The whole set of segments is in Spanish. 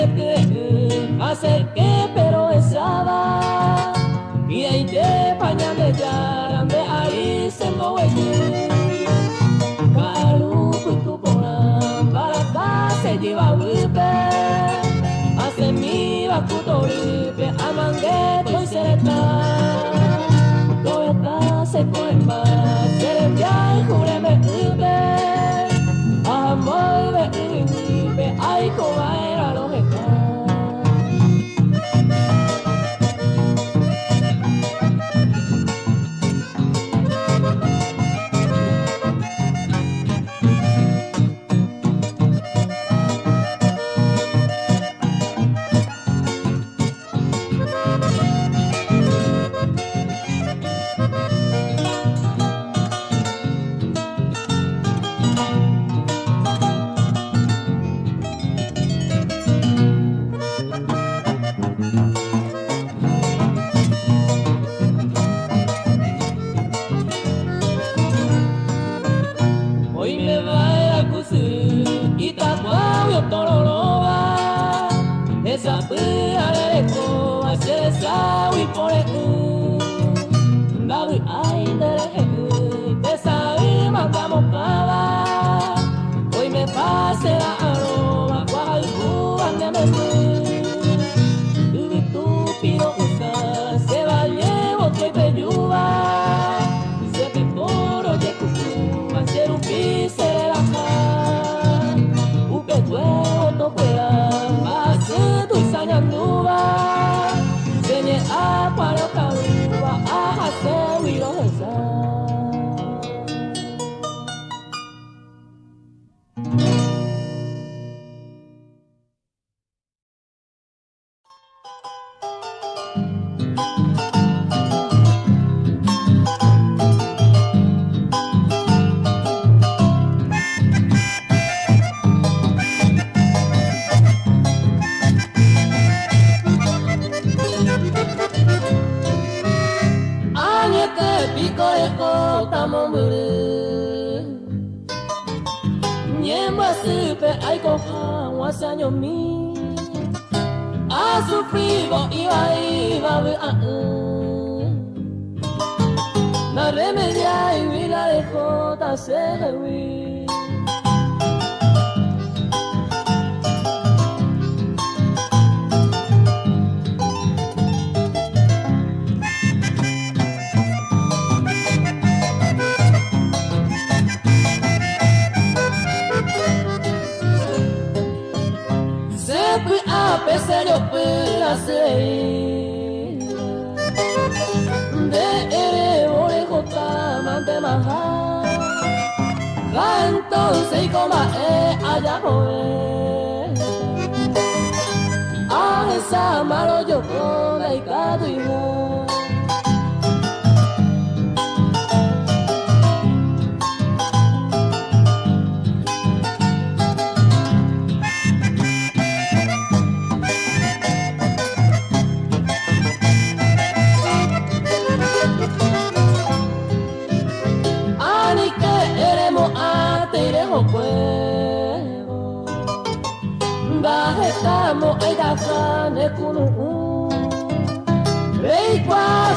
te acerqué pero estaba y ahí te pañame ya de ahí se lo voy Kalu putu pora para casa lleva upe hace mi bakuto upe amangue toy sereta toyota se coemba seremia jureme upe amor be upe ay cobaera lo meca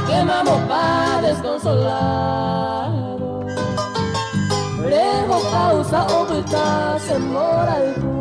quemamos pa' desconsolado. Lejos causa oculta se mora el tú.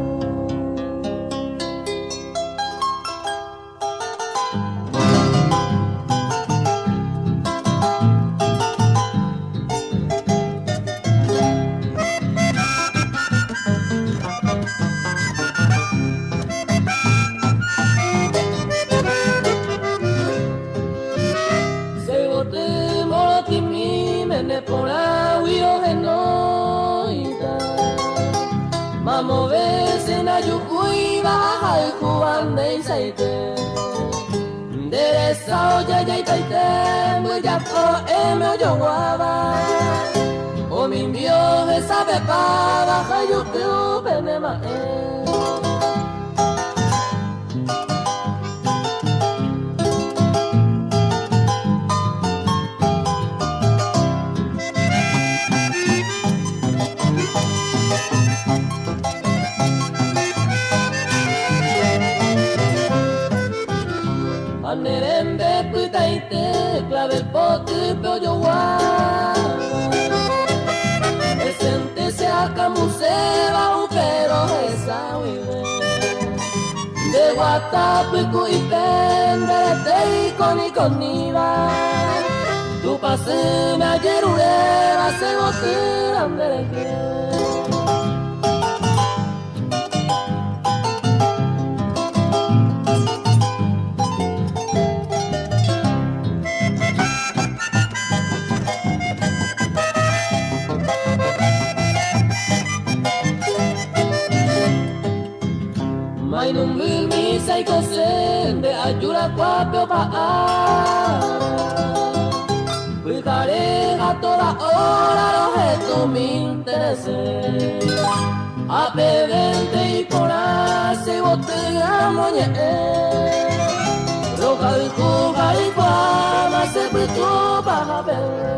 Sao ya ya tai te mu ya ko e me yo guava o mi mio e sabe para ha yu tu pene ma e sabe el pote pero yo guau el sente se acamuseba un pero esa vive de guatapico y pende de con iba tu pase me ayer ureba se botiran de que May numbil misay ko sende ayura kwapyo pa Cuidaré a toda hora los gestos me interese a bebente y por hace botella moñe Roca y cuba y guama se pritó para ver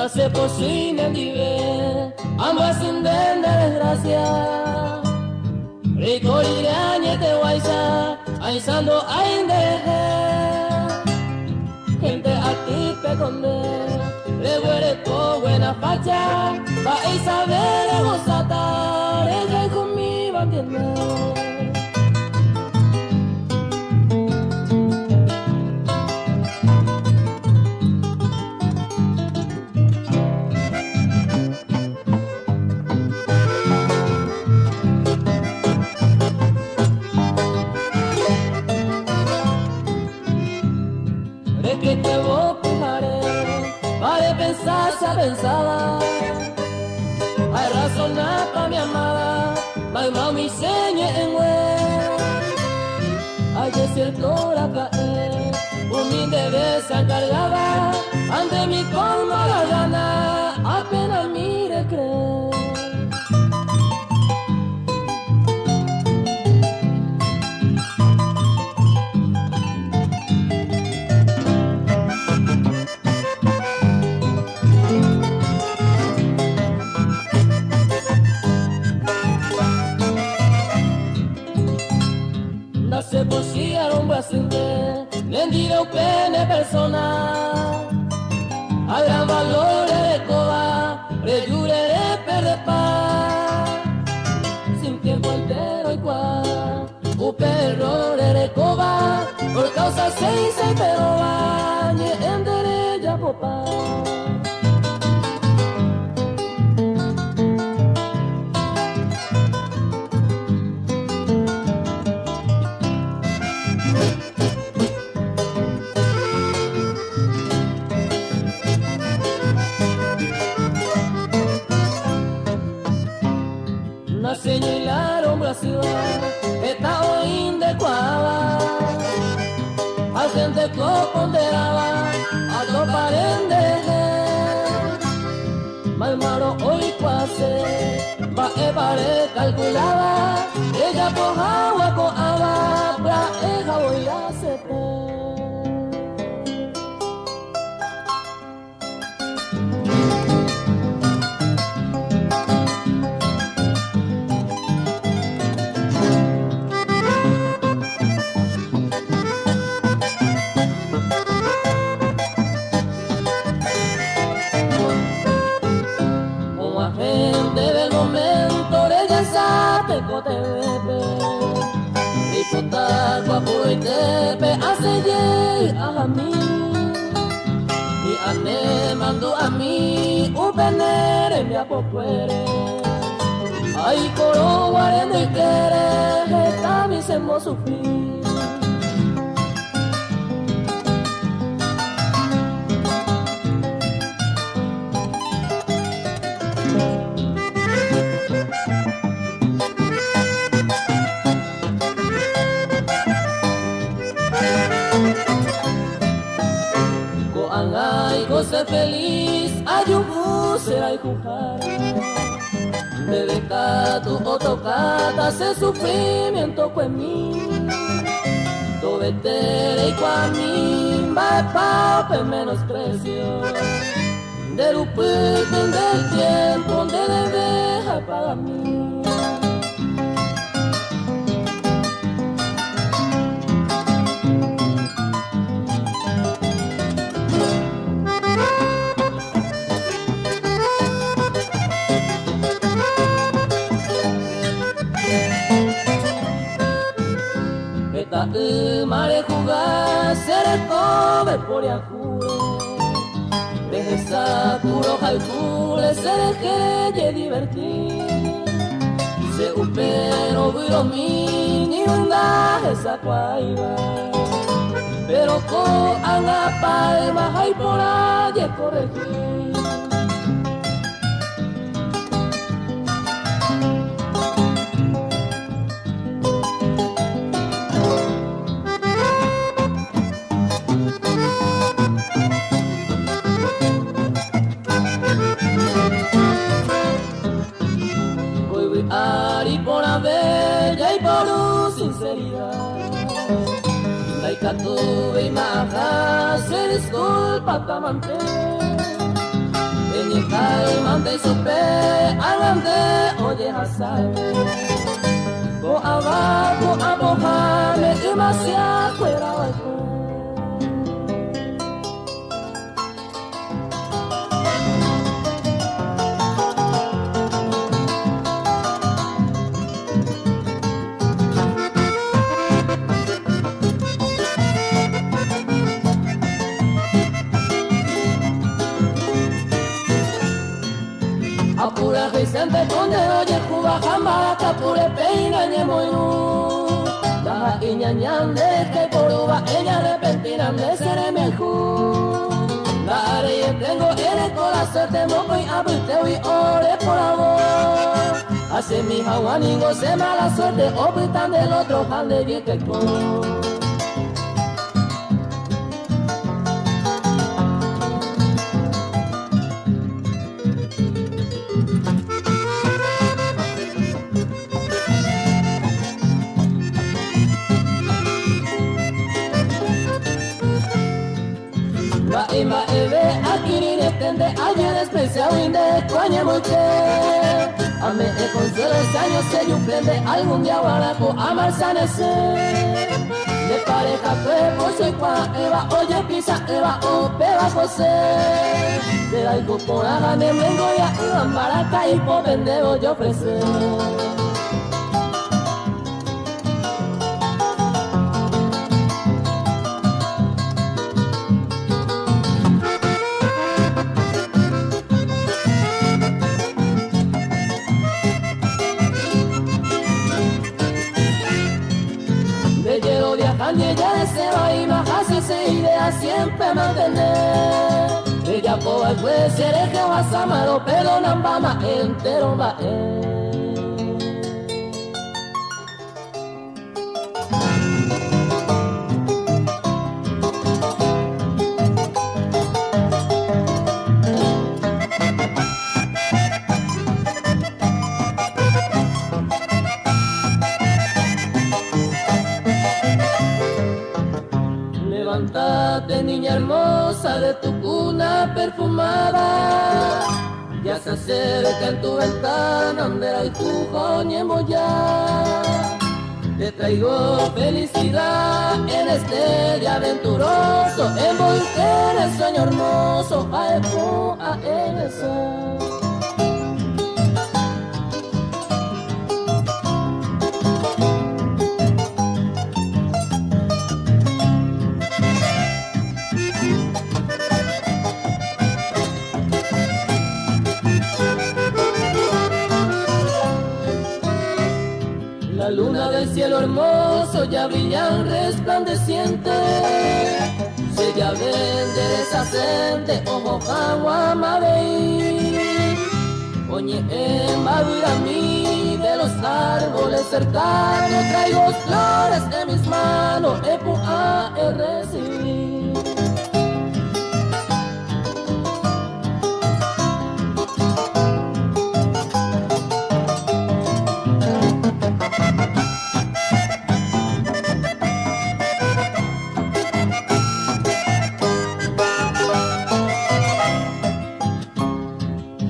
se posible vive ambas sin de desgracia ricolire añete guaysa aizando ainde gente a ti pe conde le huele to buena facha va a saber gozata le conmigo entiende que te voy a pujaré, para pensar se pensaba, hay razonar pa' mi amada, pa' mami señe en hue, hay que cierto la cae, un mi debe se encargaba, ante mi colmo la gana, apenas mire cree. Se pusieron brasileños, le diré un pene personal. A gran valor de coba, reyure de perder paz. Sin tiempo entero igual, un perro de coba, por causa seis pero va, ni en derecha popá. Señalaron Brasil, está hoy de cuava, a gente que ponderaba, a lo parende, malmaro hoy cuase, va a pare calculaba, ella por agua con agua, pra ella voy a hacer. Y puta guapo y tepe hace llegar a mí. Y ane mando a mí un penere mi apocuere. Ay coro guarendo y quiere, esta mi semo sufrir. Ser feliz, hay un buce, hay jujar. Bebe cato o tocata, ese sufrimiento con mí. Tobetere y con mí, va pape menosprecio. Del upiten del tiempo, de deja para mí. Mare jugar, ser cobre por yajure. Deje sakuro halkule, ser que divertir. Se upero viro mi, ni un gaje sacuaiba. Pero con anga palma, hay por allí corregir. Ari por la bella y por su sinceridad. La icatuve y maja se disculpa tamante. En el calmante y supe, alande oye hasame. Go abajo a mojarme, demasiado fuera abajo. Apura Vicente donde oye Cuba jamás capure peina ñemoyu. La iñañande que por uva ella repentina me seré mejor. La areia tengo en el corazón te moco y abriteo y ore por amor. Así mi jaguaningo se mala suerte obritan del otro jande bien que con. ma ebe akiri netende ayer despreciado inde coña muche. Ame e consuelo ese año se yuprende algún día guaraco amarsanese. De pareja fue por soy qua eva oye pisa eva o peba josé. De la hijo por agane mengo ya iban baraca y po pendejo yo ofrecer. Y ella desea y bajas esa idea siempre mantener. Ella pobre puede ser el que vas a amar, pero no va entero va Levántate, niña hermosa, de tu cuna perfumada. Ya se acerca en tu ventana, andera y tu coñemo ya. Te traigo felicidad en este día aventuroso, envolver el sueño hermoso, a esa. La luna del cielo hermoso ya brillan resplandeciente. Se ya vende desacente, ojo jagua mabey. Oye, madura mí de los árboles cercanos, traigo flores en mis manos, a recibir.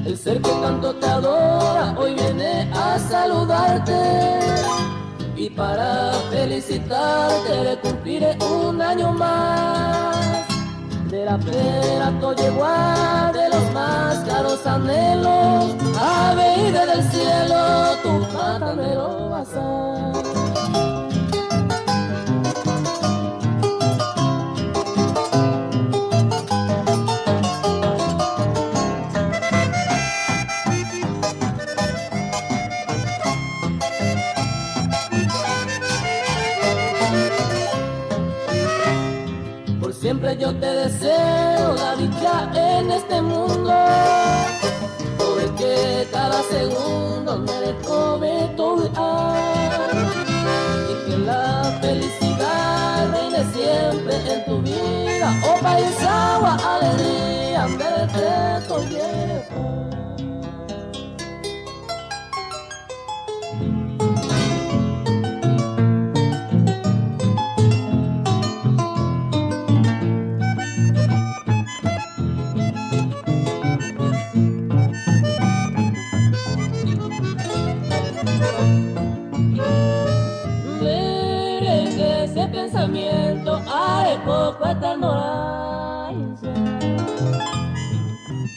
El ser que tanto te adora hoy viene a saludarte y para felicitarte le cumpliré un año más. De la pera toyeguá, de los más caros anhelos, ave del cielo, tu pata me lo vas a. Siempre yo te deseo la dicha en este mundo, porque cada segundo merezco ver todo y que la felicidad reine siempre en tu vida, oh país, agua, alegría, verte todo lleno. Pensamiento haré poco hasta el moraisa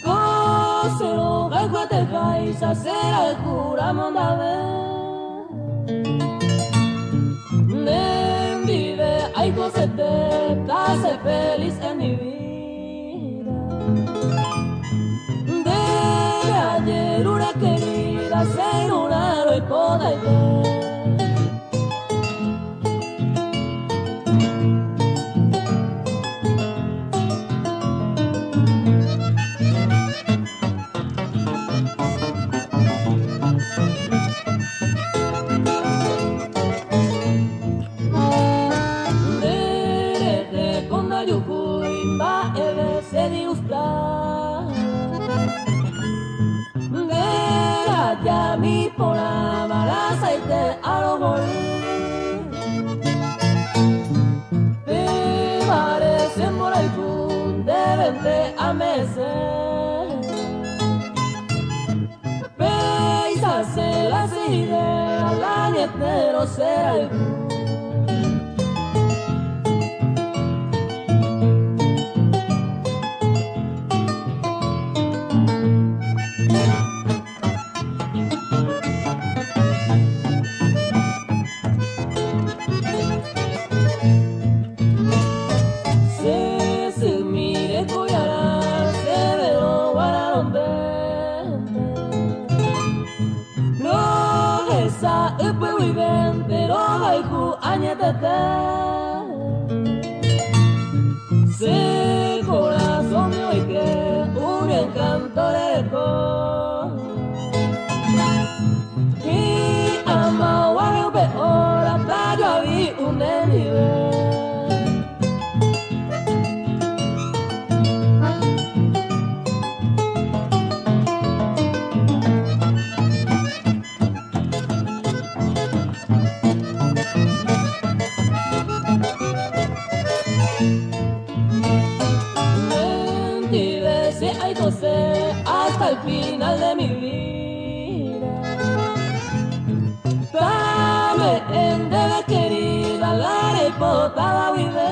Cosero galgo te faisa será el cura mondave Den vive ay cosete case feliz en mi vida De ayer una querida se una y poda y ya mi por amar aceite a lo morir me parece por el punto de vender pero será el se corazón mío y que un encanto lejos y amaba un peor hasta yo había un nivel. Hasta el final de mi vida, dame en debe querida la repotada vida.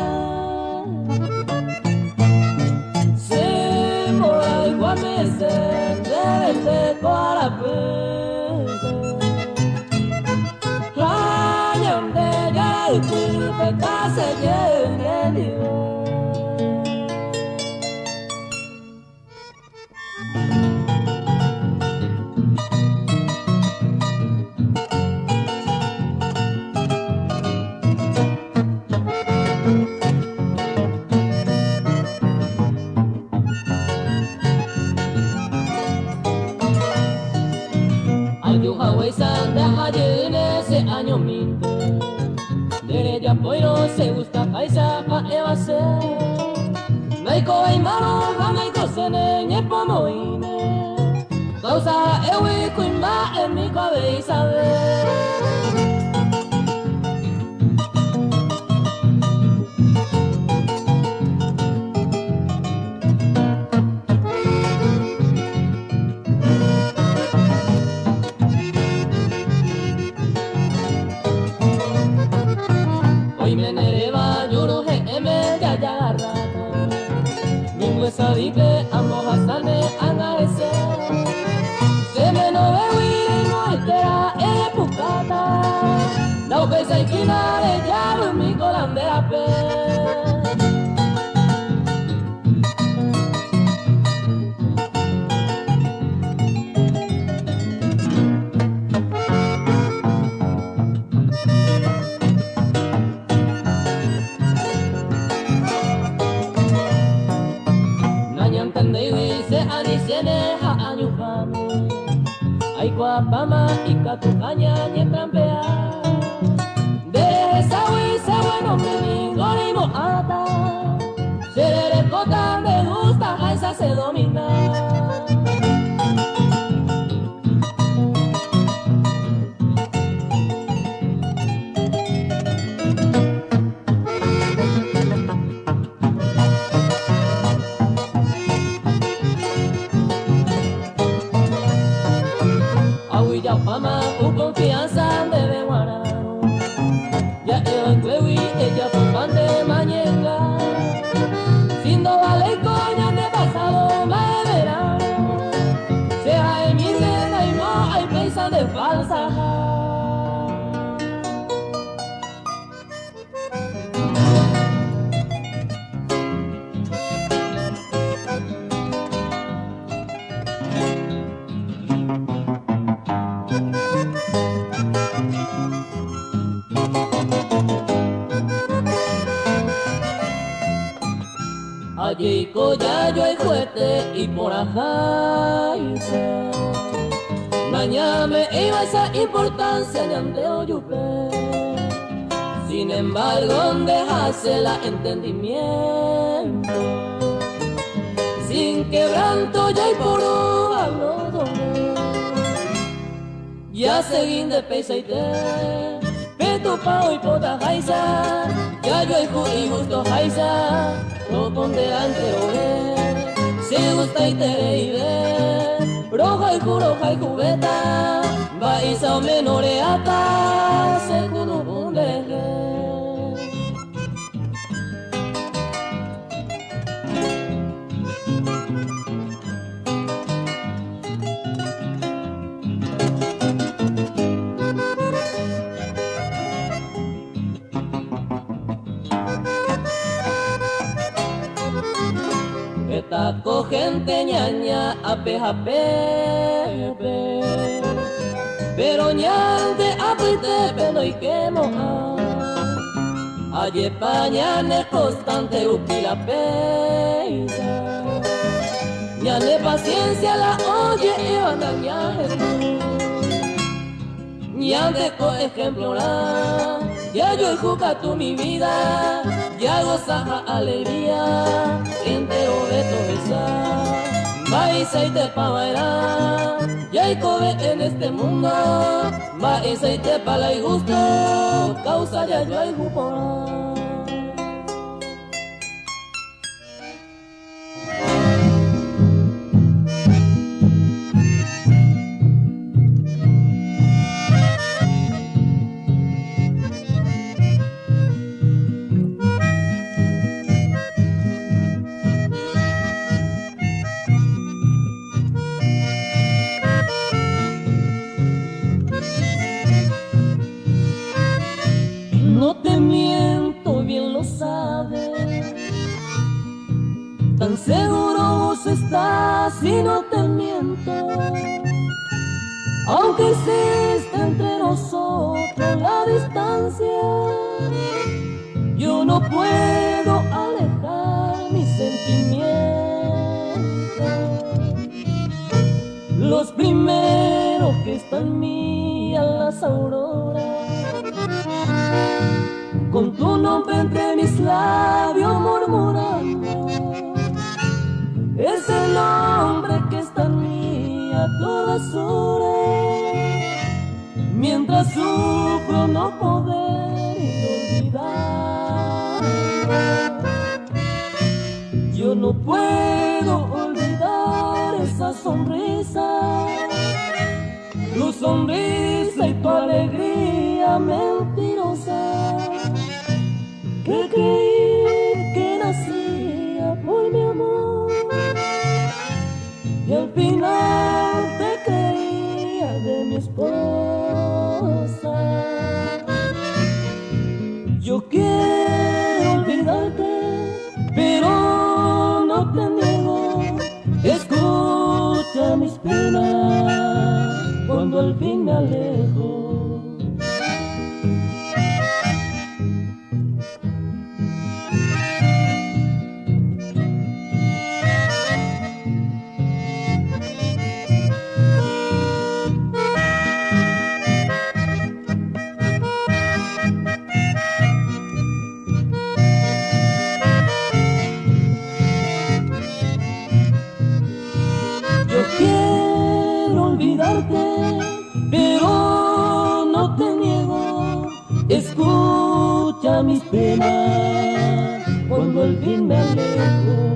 Se por algo a me debe a la pena. Rayam de ya el cuerpo casi llega el nivel. Año mil de ya no se gusta paisa pa evase Naiko imaro va naiko sene nye pomoine Causa ewi kuimba en mi cabeza Sabi que ambos bastante angarese se me no veo y no espera epukata la upesa y kinare ya mi colandera pe Pama y catucaña ni trampea de esa huisa bueno me ningún mo ata se le cota me gusta a esa se domina Pama, tu confianza debe guardar. Ya yo en Cuevi, ella fue fan de Mañenga. Sin no vale coña de pasado, más de verano. Sea en mi cena y no hay presa de falsa. Allí coya yo hay fuerte y por ajá Mañana iba esa importancia de andeo yupe. Sin embargo, dejase la entendimiento. Sin quebranto ya y por hablo donde ya seguí de pesa y te peto pao y pota jaisa. Ya yo y justo jaisa. No con delante ore, se gusta y te reiré, broja y juroja y jubeta, va y sao menoreata, se kunubundeje. Taco gente ñaña ape pero ñante apite peno y quemo aye pañane constante upila peisa ñane paciencia la oye y anda ñaje ñante co ejemplo la ya yo juca tu mi vida, ya goza alegría, entero de esa. Maíza y te pavaera, ya hay cobe en este mundo, maíza y te pala y gusto, causa ya yo hay jupora. No te miento, bien lo sabes. Tan seguro vos estás y no te miento. Aunque exista entre nosotros la distancia, yo no puedo alejar mis sentimientos. Los primeros que están en mí a las auroras, con tu nombre entre mis labios murmurando, es el nombre que está en mí a todas horas, mientras sufro no poder olvidar. Yo no puedo olvidar esa sonrisa, tu sonrisa y tu alegría mentirosa, que creí que nacía por mi amor y al final te creía de mi esposa. Yo quiero olvidarte, pero no te niego, escucha mis penas cuando al fin me alejo. Yo quiero olvidarte, pero no te niego, escucha mis penas cuando al fin me alejo.